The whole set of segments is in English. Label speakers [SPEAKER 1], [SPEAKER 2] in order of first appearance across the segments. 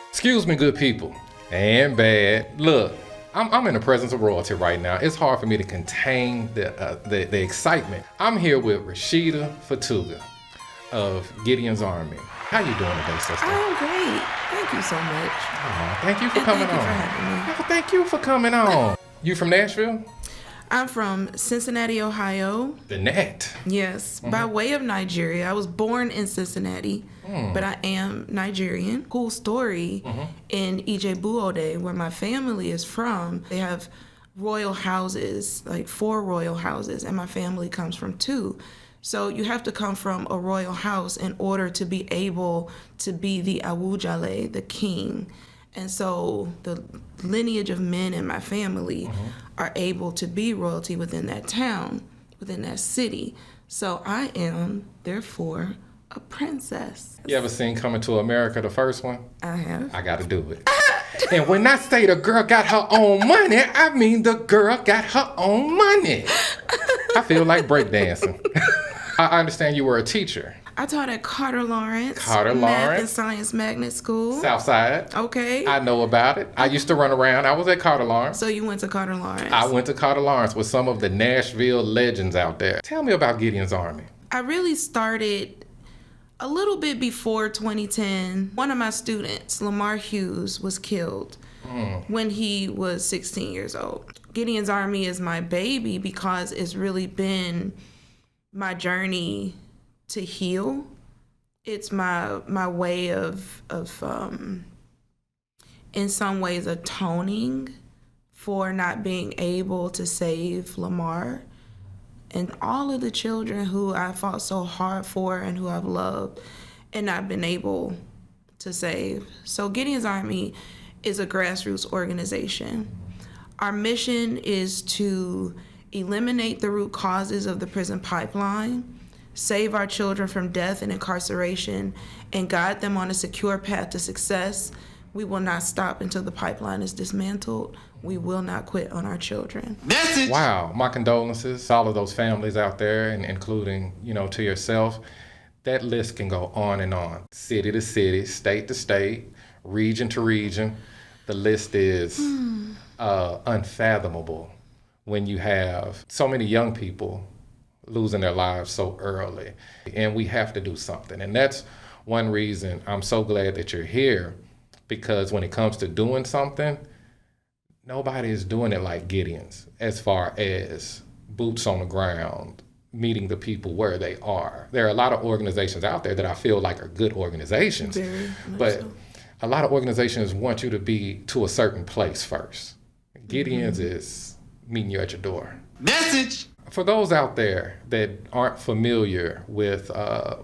[SPEAKER 1] Excuse me, good people. And bad. Look, I'm in the presence of royalty right now. It's hard for me to contain the excitement. I'm here with Rasheedat Futega of Gideons Army. How you doing today, sister?
[SPEAKER 2] I'm great. Thank you so much.
[SPEAKER 1] Oh, thank you for coming
[SPEAKER 2] thank
[SPEAKER 1] on.
[SPEAKER 2] you for having me.
[SPEAKER 1] Oh, thank you for coming on. You from Nashville?
[SPEAKER 2] I'm from Cincinnati, Ohio.
[SPEAKER 1] The net.
[SPEAKER 2] Yes, by way of Nigeria. I was born in Cincinnati, but I am Nigerian. Cool story, in Ijebu-Ode, where my family is from, they have royal houses, like 4 royal houses, and my family comes from 2. So you have to come from a royal house in order to be able to be the Awujale, the king. And so the lineage of men in my family are able to be royalty within that town, within that city. So I am, therefore, a princess.
[SPEAKER 1] You ever seen Coming to America, the first one?
[SPEAKER 2] I have.
[SPEAKER 1] I gotta do it. And when I say the girl got her own money, I mean the girl got her own money. I feel like breakdancing. I understand you were a teacher.
[SPEAKER 2] I taught at Carter Lawrence.
[SPEAKER 1] Carter
[SPEAKER 2] Math
[SPEAKER 1] Lawrence.
[SPEAKER 2] and Science Magnet School.
[SPEAKER 1] Southside.
[SPEAKER 2] Okay.
[SPEAKER 1] I know about it. I used to run around. I was at Carter Lawrence.
[SPEAKER 2] So you went to Carter Lawrence.
[SPEAKER 1] I went to Carter Lawrence with some of the Nashville legends out there. Tell me about Gideon's Army.
[SPEAKER 2] I really started a little bit before 2010. One of my students, Lamar Hughes, was killed when he was 16 years old. Gideon's Army is my baby because it's really been my journey to heal. It's my way of in some ways atoning for not being able to save Lamar and all of the children who I fought so hard for and who I've loved and not been able to save. So Gideon's Army is a grassroots organization. Our mission is to eliminate the root causes of the prison pipeline, save our children from death and incarceration, and guide them on a secure path to success. We will not stop until the pipeline is dismantled. We will not quit on our children.
[SPEAKER 3] Message.
[SPEAKER 1] Wow, my condolences to all of those families out there, and including, to yourself. That list can go on and on. City to city, state to state, region to region. The list is unfathomable when you have so many young people losing their lives so early. And we have to do something. And that's one reason I'm so glad that you're here, because when it comes to doing something, nobody is doing it like Gideon's as far as boots on the ground, meeting the people where they are. There are a lot of organizations out there that I feel like are good organizations, but a lot of organizations want you to be to a certain place first. Gideon's is meeting you at your door.
[SPEAKER 3] Message.
[SPEAKER 1] For those out there that aren't familiar with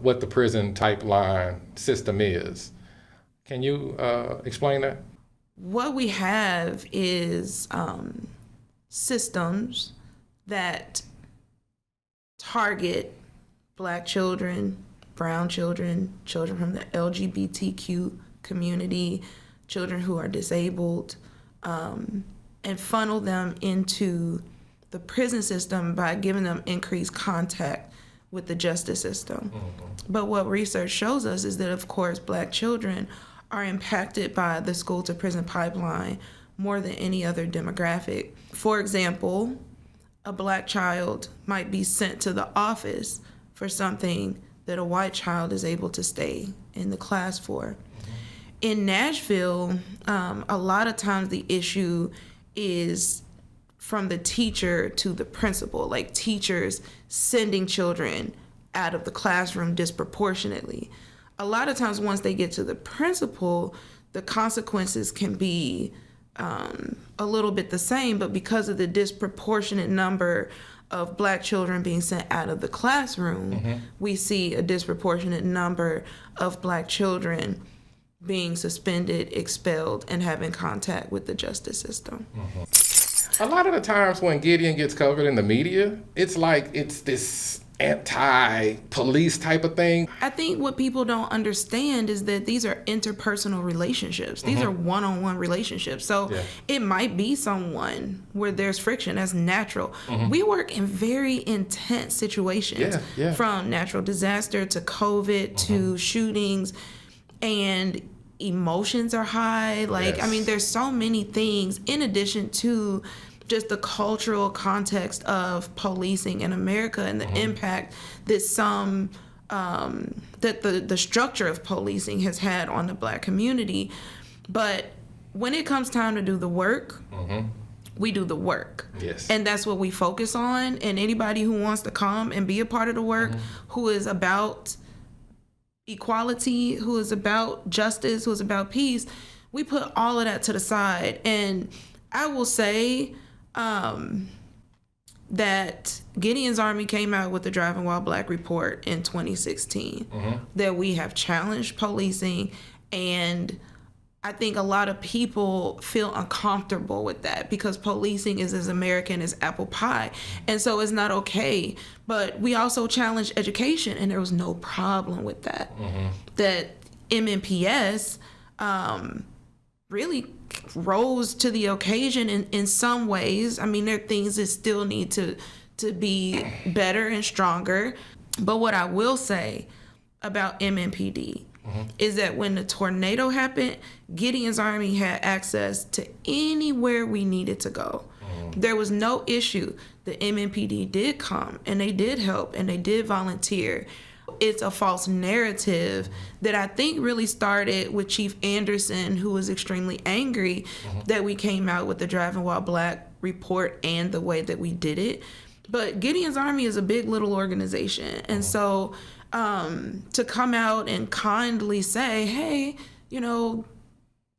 [SPEAKER 1] what the prison pipeline system is, can you explain that?
[SPEAKER 2] What we have is systems that target Black children, brown children, children from the LGBTQ community, children who are disabled, and funnel them into the prison system by giving them increased contact with the justice system. But what research shows us is that, of course, Black children are impacted by the school to prison pipeline more than any other demographic. For example, a Black child might be sent to the office for something that a white child is able to stay in the class for. In Nashville, a lot of times the issue is from the teacher to the principal, like teachers sending children out of the classroom disproportionately. A lot of times once they get to the principal, the consequences can be a little bit the same, but because of the disproportionate number of Black children being sent out of the classroom, we see a disproportionate number of Black children being suspended, expelled, and having contact with the justice system.
[SPEAKER 1] A lot of the times when Gideon gets covered in the media, it's like it's this anti-police type of thing.
[SPEAKER 2] I think what people don't understand is that these are interpersonal relationships. These are one-on-one relationships. So it might be someone where there's friction. That's natural. We work in very intense situations, from natural disaster to COVID to shootings. And emotions are high. Like,
[SPEAKER 1] Yes.
[SPEAKER 2] I mean, there's so many things in addition to just the cultural context of policing in America and the impact that that the structure of policing has had on the Black community. But when it comes time to do the work, we do the work.
[SPEAKER 1] Yes.
[SPEAKER 2] And that's what we focus on. And anybody who wants to come and be a part of the work, who is about equality, who is about justice, who is about peace, we put all of that to the side. And I will say that Gideon's Army came out with the Driving While Black report in 2016, that we have challenged policing, and I think a lot of people feel uncomfortable with that because policing is as American as apple pie. And so it's not okay. But we also challenged education, and there was no problem with that. That MNPS really rose to the occasion in some ways. I mean, there are things that still need to be better and stronger. But what I will say about MNPD is that when the tornado happened, Gideon's Army had access to anywhere we needed to go. There was no issue. The MNPD did come, and they did help, and they did volunteer. It's a false narrative that I think really started with Chief Anderson, who was extremely angry that we came out with the Driving While Black report and the way that we did it. But Gideon's Army is a big little organization. And so to come out and kindly say, hey, you know,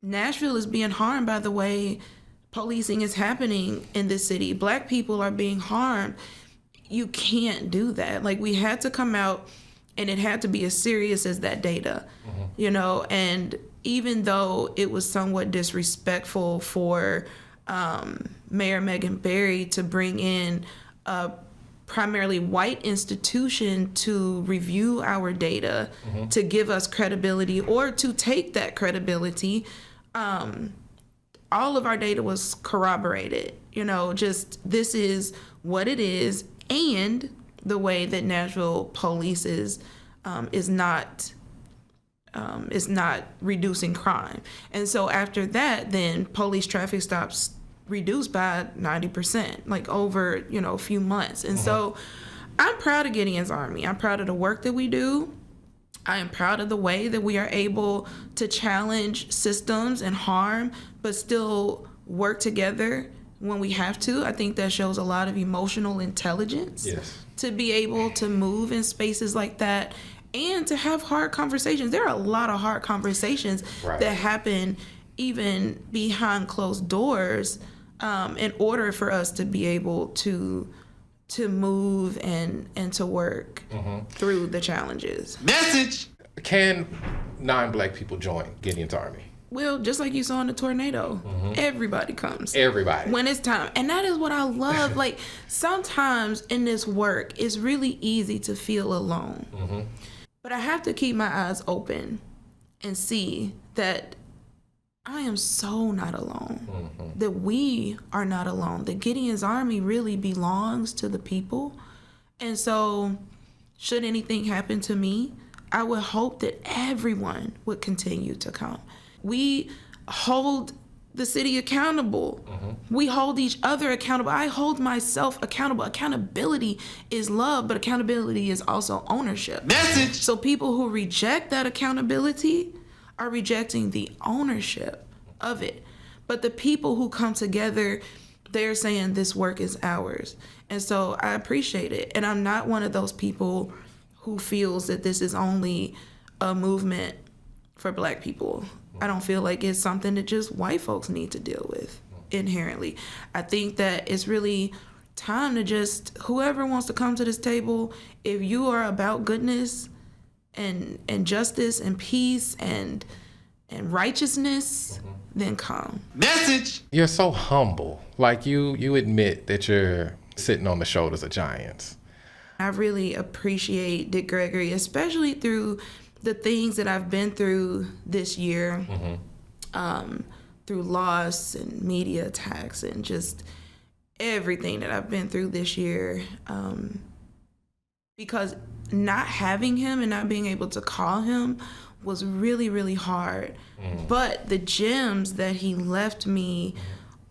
[SPEAKER 2] Nashville is being harmed by the way policing is happening in this city. Black people are being harmed. You can't do that. Like, we had to come out, and it had to be as serious as that data, you know. And even though it was somewhat disrespectful for Mayor Megan Barry to bring in a primarily white institution to review our data, to give us credibility or to take that credibility, all of our data was corroborated. You know, just this is what it is, and the way that Nashville polices is not reducing crime. And so after that, then police traffic stops reduced by 90%, like over, you know, a few months. And so I'm proud of Gideon's Army. I'm proud of the work that we do. I am proud of the way that we are able to challenge systems and harm, but still work together when we have to. I think that shows a lot of emotional intelligence.
[SPEAKER 1] Yes.
[SPEAKER 2] To be able to move in spaces like that and to have hard conversations. There are a lot of hard conversations that happen even behind closed doors in order for us to be able to move and to work through the challenges.
[SPEAKER 3] Message!
[SPEAKER 1] Can non-Black people join Gideon's Army?
[SPEAKER 2] Well, just like you saw in the tornado, everybody comes.
[SPEAKER 1] Everybody.
[SPEAKER 2] When it's time. And that is what I love. Like, sometimes in this work, it's really easy to feel alone. But I have to keep my eyes open and see that I am so not alone, that we are not alone, that Gideon's Army really belongs to the people. And so should anything happen to me, I would hope that everyone would continue to come. We hold the city accountable. We hold each other accountable. I hold myself accountable. Accountability is love, but accountability is also ownership.
[SPEAKER 3] Message!
[SPEAKER 2] So people who reject that accountability are rejecting the ownership of it. But the people who come together, they're saying this work is ours. And so I appreciate it. And I'm not one of those people who feels that this is only a movement for Black people. I don't feel like it's something that just white folks need to deal with inherently. I think that it's really time to just, whoever wants to come to this table, if you are about goodness and justice and peace and righteousness, then come.
[SPEAKER 3] Message!
[SPEAKER 1] You're so humble. Like you admit that you're sitting on the shoulders of giants.
[SPEAKER 2] I really appreciate Dick Gregory, especially through the things that I've been through this year, through loss and media attacks and just everything that I've been through this year. Because not having him and not being able to call him was really, really hard. But the gems that he left me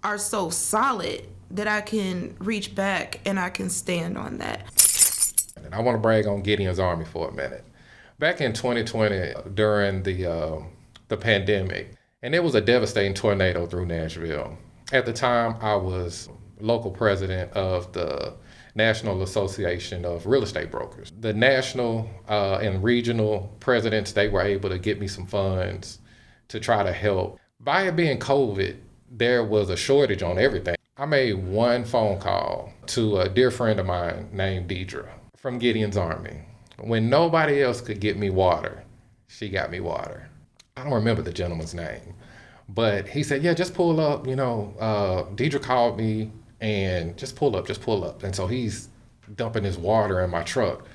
[SPEAKER 2] are so solid that I can reach back and I can stand on that.
[SPEAKER 1] And I want to brag on Gideons Army for a minute. Back in 2020, during the pandemic, and it was a devastating tornado through Nashville. At the time, I was local president of the National Association of Real Estate Brokers. The national and regional presidents, they were able to get me some funds to try to help. By it being COVID, there was a shortage on everything. I made one phone call to a dear friend of mine named Deidre from Gideons Army. When nobody else could get me water, she got me water. I don't remember the gentleman's name, but he said, yeah, just pull up, Deidre called me and just pull up. And so he's dumping his water in my truck.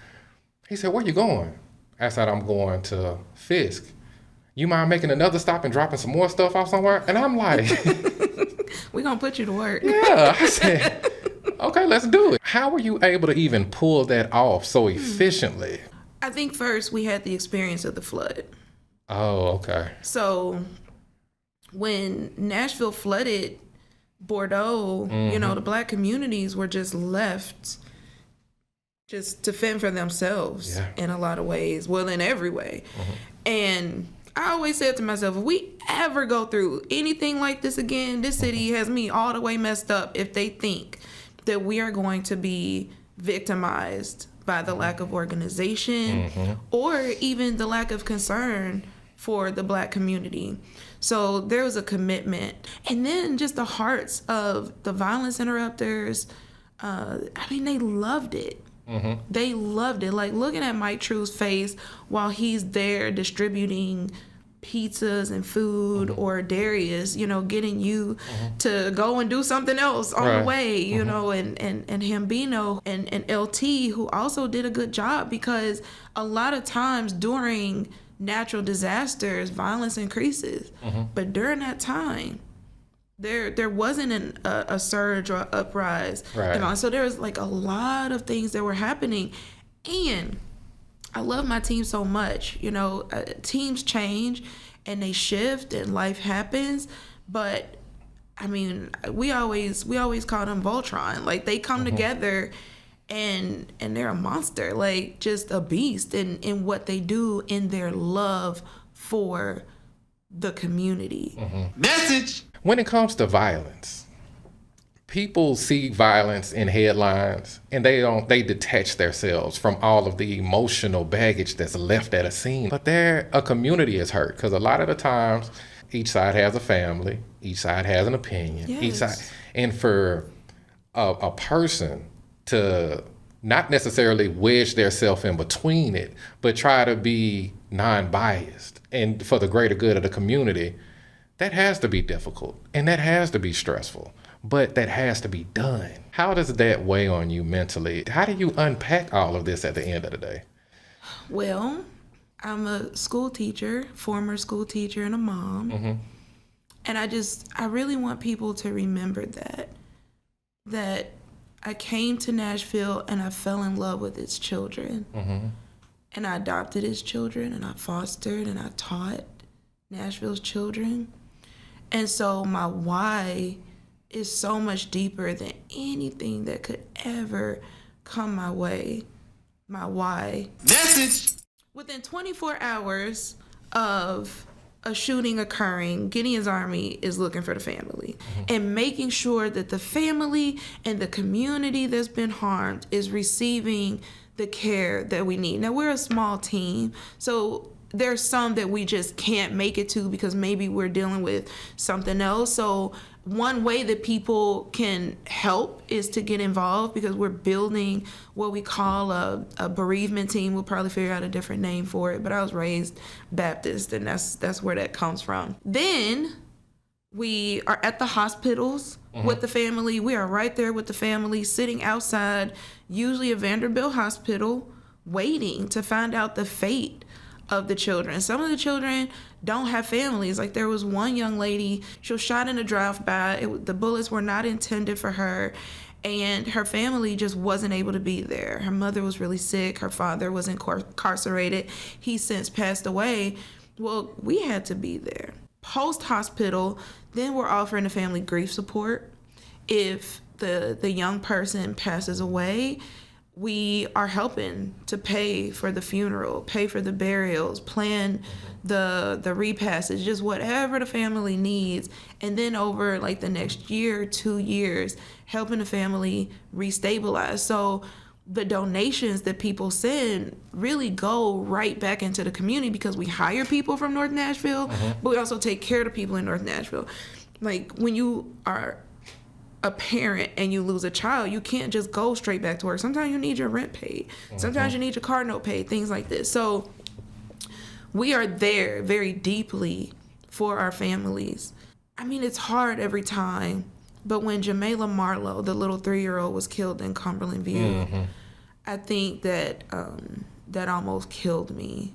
[SPEAKER 1] He said, where you going? I said, I'm going to Fisk. You mind making another stop and dropping some more stuff off somewhere? And I'm like,
[SPEAKER 2] we're going to put you to work.
[SPEAKER 1] Yeah. I said, okay, let's do it. How were you able to even pull that off so efficiently?
[SPEAKER 2] I think first we had the experience of the flood.
[SPEAKER 1] Oh, okay.
[SPEAKER 2] So when Nashville flooded, Bordeaux, the Black communities were just left just to fend for themselves in a lot of ways. Well, in every way. And I always said to myself, if we ever go through anything like this again, this city has me all the way messed up if they think that we are going to be victimized by the lack of organization or even the lack of concern for the Black community. So there was a commitment. And then just the hearts of the violence interrupters, they loved it. They loved it. Like looking at Mike True's face while he's there distributing pizzas and food, or Darius, getting you to go and do something else on the way, and Hambino and LT, who also did a good job, because a lot of times during natural disasters, violence increases. But during that time, there wasn't a surge or uprise. So there was like a lot of things that were happening. And I love my team so much. Teams change and they shift and life happens. But we always call them Voltron. Like they come together and they're a monster, like just a beast in what they do, in their love for the community.
[SPEAKER 3] Message.
[SPEAKER 1] When it comes to violence, people see violence in headlines and they detach themselves from all of the emotional baggage that's left at a scene. But a community is hurt, because a lot of the times each side has a family, each side has an opinion, each side, and for a person to not necessarily wedge themselves in between it, but try to be non-biased and for the greater good of the community, that has to be difficult and that has to be stressful, but that has to be done. How does that weigh on you mentally? How do you unpack all of this at the end of the day?
[SPEAKER 2] Well, I'm a school teacher, former school teacher, and a mom. And I really want people to remember that I came to Nashville and I fell in love with its children. And I adopted its children, and I fostered and I taught Nashville's children. And so my why is so much deeper than anything that could ever come my way. My why.
[SPEAKER 3] Message.
[SPEAKER 2] Within 24 hours of a shooting occurring, Gideons Army is looking for the family and making sure that the family and the community that's been harmed is receiving the care that we need. Now, we're a small team, so there's some that we just can't make it to because maybe we're dealing with something else. So one way that people can help is to get involved, because we're building what we call a bereavement team. We'll probably figure out a different name for it, but I was raised Baptist, and that's where that comes from. Then we are at the hospitals with the family. We are right there with the family, sitting outside, usually a Vanderbilt hospital, waiting to find out the fate of the children. Some of the children don't have families. Like there was one young lady, she was shot in a drive-by. The bullets were not intended for her, and her family just wasn't able to be there. Her mother was really sick. Her father was incarcerated. He since passed away. Well, we had to be there. Post-hospital, then we're offering the family grief support. If the young person passes away, we are helping to pay for the funeral, pay for the burials, plan the repassage, just whatever the family needs. And then over like the next year, 2 years, helping the family restabilize. So the donations that people send really go right back into the community, because we hire people from North Nashville, but we also take care of the people in North Nashville. Like when you are a parent and you lose a child, you can't just go straight back to work. Sometimes you need your rent paid. Sometimes you need your car note paid, things like this. So we are there very deeply for our families. I mean, it's hard every time, but when Jamela Marlowe, the little 3-year-old, was killed in Cumberland View, I think that that almost killed me.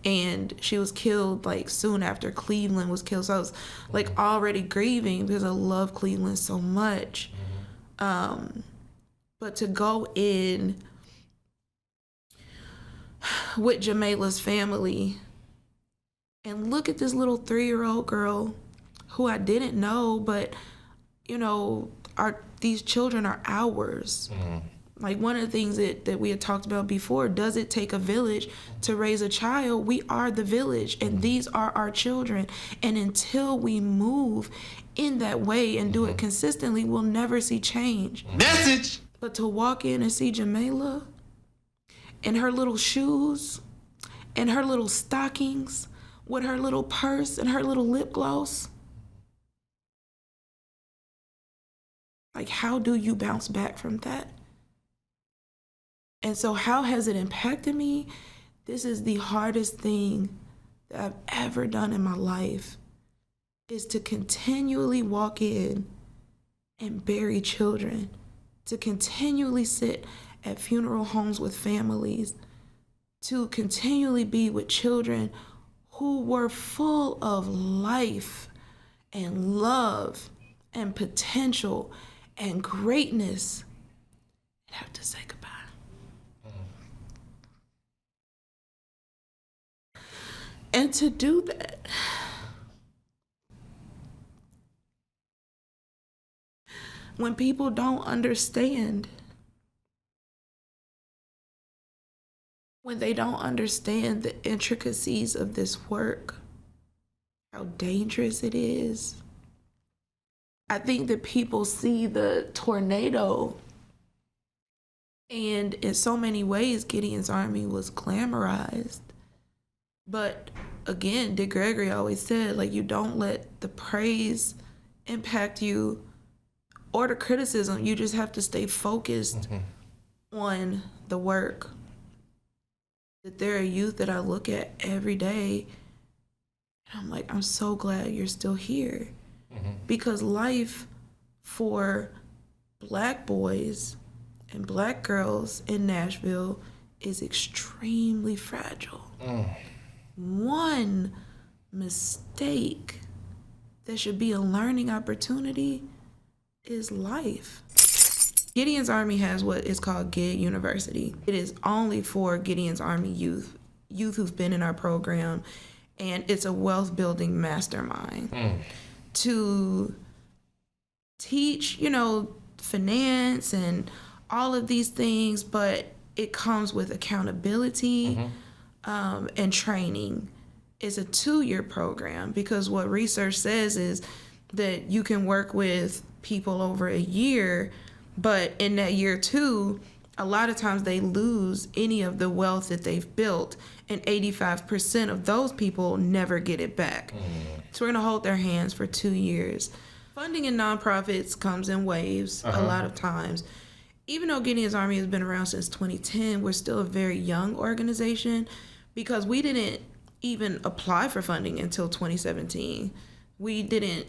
[SPEAKER 2] And she was killed like soon after Cleveland was killed. So I was like already grieving because I love Cleveland so much. But to go in with Jamela's family and look at this little 3-year-old girl who I didn't know, but you know, these children are ours. Like one of the things that we had talked about before, does it take a village to raise a child? We are the village, and these are our children. And until we move in that way and do it consistently, we'll never see change.
[SPEAKER 3] Message.
[SPEAKER 2] But to walk in and see Jamela in her little shoes and her little stockings with her little purse and her little lip gloss, like, how do you bounce back from that? And so how has it impacted me? This is the hardest thing that I've ever done in my life, is to continually walk in and bury children, to continually sit at funeral homes with families, to continually be with children who were full of life and love and potential and greatness, and have to say goodbye. And to do that, when people don't understand, when they don't understand the intricacies of this work, how dangerous it is. I think that people see the tornado, and in so many ways, Gideon's Army was glamorized. But again, Dick Gregory always said, like, you don't let the praise impact you or the criticism. You just have to stay focused on the work. That there are youth that I look at every day, and I'm like, I'm so glad you're still here. Because life for Black boys and Black girls in Nashville is extremely fragile. One mistake that should be a learning opportunity is life. Gideon's Army has what is called Gid University. It is only for Gideon's Army youth who've been in our program, and it's a wealth building mastermind to teach, you know, finance and all of these things, but it comes with accountability. And training. Is a 2-year program, because what research says is that you can work with people over a year, but in that year 2, a lot of times they lose any of the wealth that they've built, and 85% of those people never get it back. So we're gonna hold their hands for 2 years. Funding in nonprofits comes in waves a lot of times. Even though Gideon's Army has been around since 2010, we're still a very young organization, because we didn't even apply for funding until 2017. We didn't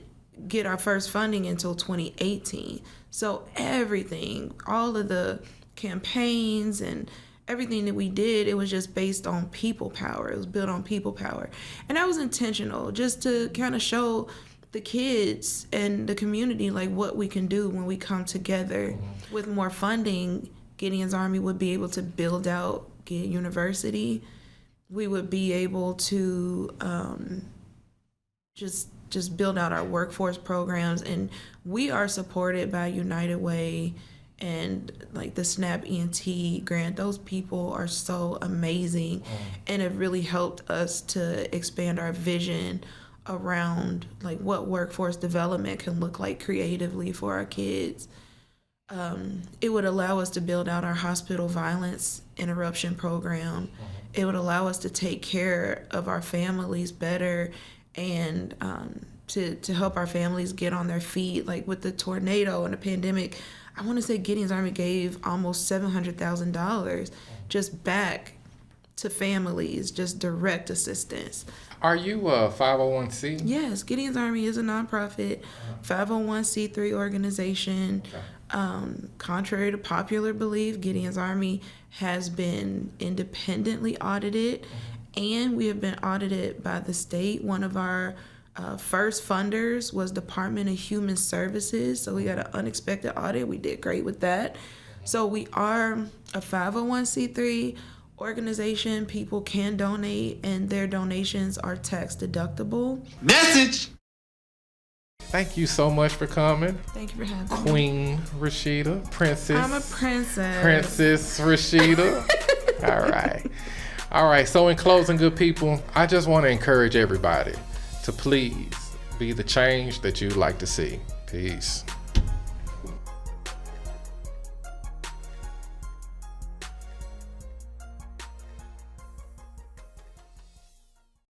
[SPEAKER 2] get our first funding until 2018. So everything, all of the campaigns and everything that we did, it was just based on people power. It was built on people power. And that was intentional, just to kind of show the kids and the community like what we can do when we come together. With more funding, Gideon's Army would be able to build out Gid University, we would be able to just build out our workforce programs. And we are supported by United Way and like the SNAP ENT grant. Those people are so amazing and have really helped us to expand our vision around like what workforce development can look like creatively for our kids. It would allow us to build out our hospital violence interruption program. It would allow us to take care of our families better and to help our families get on their feet. Like with the tornado and the pandemic, I want to say Gideons Army gave almost $700,000 just back to families, just direct assistance.
[SPEAKER 1] Are you a 501c?
[SPEAKER 2] Yes, Gideons Army is a nonprofit 501c3 organization. Contrary to popular belief, Gideons Army has been independently audited, and we have been audited by the state. One of our first funders was Department of Human Services, so we got an unexpected audit. We did great with that. So we are a 501c3 organization. People can donate, and their donations are tax deductible.
[SPEAKER 3] Message.
[SPEAKER 1] Thank you so much for coming.
[SPEAKER 2] Thank you for having me.
[SPEAKER 1] Queen Rasheedat, Princess.
[SPEAKER 2] I'm a princess.
[SPEAKER 1] Princess Rasheedat. All right. So in closing, good people, I just want to encourage everybody to please be the change that you'd like to see. Peace.